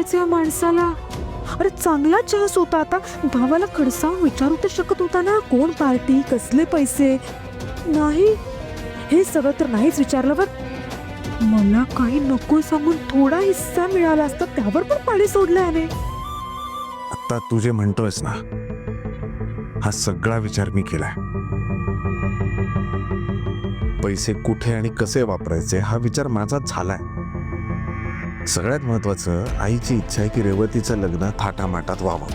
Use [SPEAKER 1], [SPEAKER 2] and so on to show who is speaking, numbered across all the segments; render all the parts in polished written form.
[SPEAKER 1] करायचं या माणसाला? अरे चांगला चान्स होता, आता भावाला खडसावून विचारू तर शकत होता ना, कोण पार्टी, कसले पैसे. नाही, हे सगळं तर नाहीच विचारलं. बघ, मला काही नको सांगून थोडा हिस्सा मिळाला असता, त्यावर पण पाणी सोडलं याने.
[SPEAKER 2] आता तू जे म्हणतोयस ना, हा सगळा विचार मी केलाय. पैसे कुठे आणि कसे वापरायचे हा विचार माझा झालाय. सगळ्यात महत्वाचं, आईची इच्छा आहे की रेवतीचं लग्न थाटामाटात व्हावं.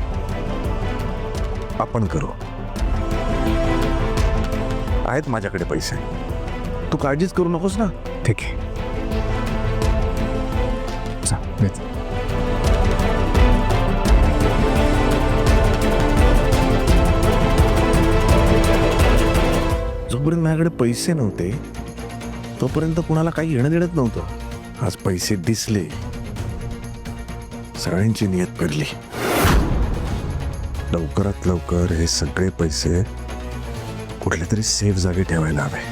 [SPEAKER 2] आपण करू. आहेत माझ्याकडे पैसे, तू काळजीच करू नकोस ना.
[SPEAKER 3] ठीक आहे, चल, येतो.
[SPEAKER 2] जोपर्यंत माझ्याकडे पैसे नव्हते तोपर्यंत कुणाला काही येणं देणंच नव्हतं. आज पैसे दिसले, सगळ्यांची नियत पेरली. लवकरात लवकर हे सगळे पैसे कुठल्या तरी सेफ जागी ठेवायला हवे.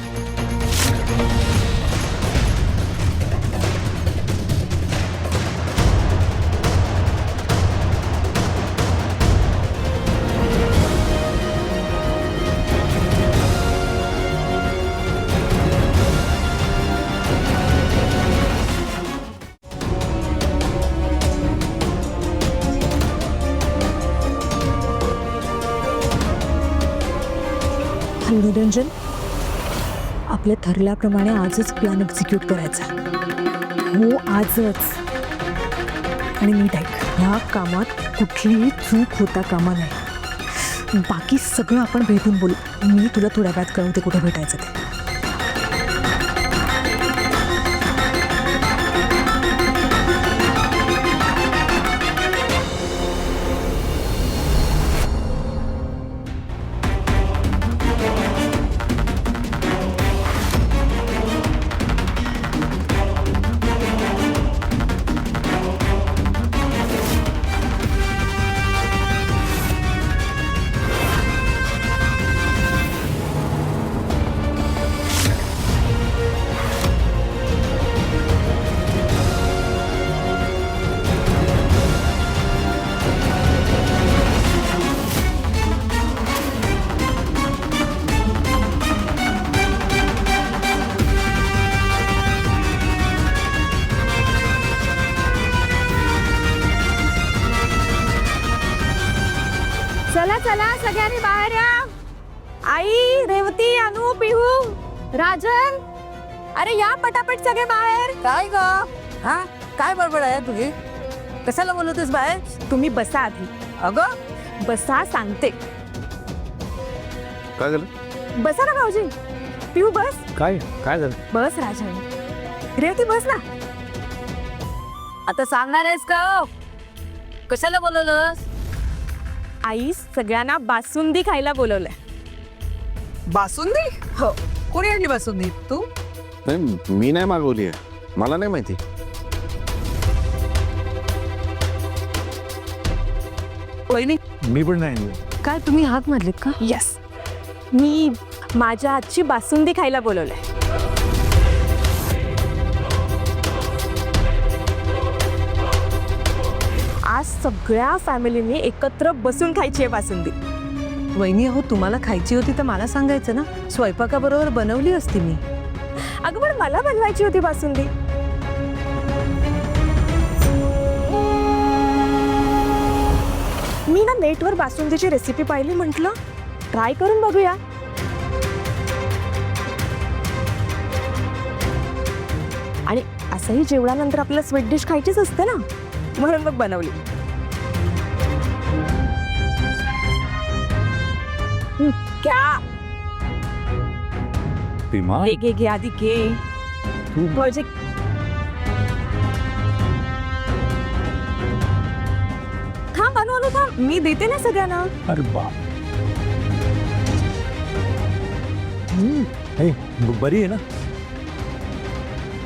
[SPEAKER 1] निरंजन, आपल्या ठरल्याप्रमाणे आजच प्लॅन एक्झिक्यूट करायचा. हो, आजच. आणि नीट ऐक, ह्या कामात कुठलीही चूक होता कामा नाही. बाकी सगळं आपण भेटून बोलू. मी तुला थोड्या वेळात कळवते कुठे भेटायचं ते.
[SPEAKER 4] चला चला, सगळ्यांनी बाहेर या. आई, रेवती, अनु, पिहू, राजन, अरे या पटापट सगळे बाहेर.
[SPEAKER 5] काय ग? हा, काय बडबड आहे तुझी? कशाला बोलवतेस बाहेर?
[SPEAKER 4] तुम्ही बसा आधी.
[SPEAKER 5] अगं,
[SPEAKER 4] बसा, सांगते.
[SPEAKER 2] काय झालं?
[SPEAKER 4] बसा ना भाऊजी. पिहू बस.
[SPEAKER 3] काय काय झालं?
[SPEAKER 4] बस राजन. रेवती बस ना.
[SPEAKER 5] आता सांगणार आहेस का? कशाला बोलवलंस?
[SPEAKER 4] आई, सगळ्यांना बासुंदी खायला बोलवलंय.
[SPEAKER 5] बासुंदी? हो. कोणी आणली बासुंदी? तू?
[SPEAKER 2] नाही, मी नाही मागवली आहे, मला नाही माहिती.
[SPEAKER 5] वहिनी,
[SPEAKER 3] मी पण नाही.
[SPEAKER 1] काय तुम्ही हात मारलेत का?
[SPEAKER 4] यस, मी माझ्या हातची बासुंदी खायला बोलवलंय. आज सगळ्या फॅमिलीने एकत्र बसून खायची आहे बासुंदी.
[SPEAKER 5] वहिनी, हो तुम्हाला खायची होती तर मला सांगायचं ना, स्वयंपाकाबरोबर बनवली असती मी.
[SPEAKER 4] अगं पण मला बनवायची होती बासुंदी. मी ना नेटवर बासुंदीची रेसिपी पाहिली, म्हटलं ट्राय करून बघूया. आणि असंही जेवणानंतर आपल्याला स्वीट डिश खायचीच असते ना, म्हणून मग बनवली. क्या
[SPEAKER 3] भीमा,
[SPEAKER 4] घे आधी घे. भाऊजी, थांब अनु, थांब, मी देते ना सगळ्यांना.
[SPEAKER 3] अरे बाप. हे, बरी आहे ना?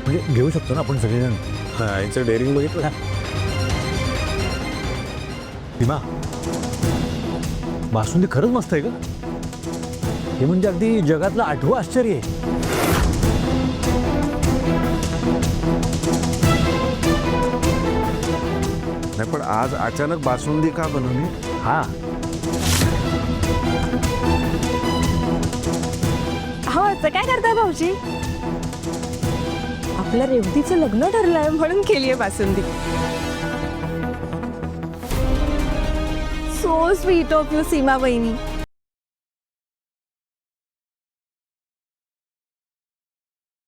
[SPEAKER 3] म्हणजे घेऊ शकतो ना आपण सगळेजण.
[SPEAKER 2] हा, आईचं डेअरिंग बघितलं.
[SPEAKER 3] भीमा, बासुंदी खरंच मस्त आहे का? हे म्हणजे अगदी जगातलं 8वं आश्चर्य आहे.
[SPEAKER 2] नाही, आज अचानक बासुंदी का बनवली?
[SPEAKER 3] हा,
[SPEAKER 4] हो असं काय करताय भाऊजी? आपल्या रेवतीचं लग्न ठरलंय म्हणून केलीये basundi. So sweet of you Seema बहिणी.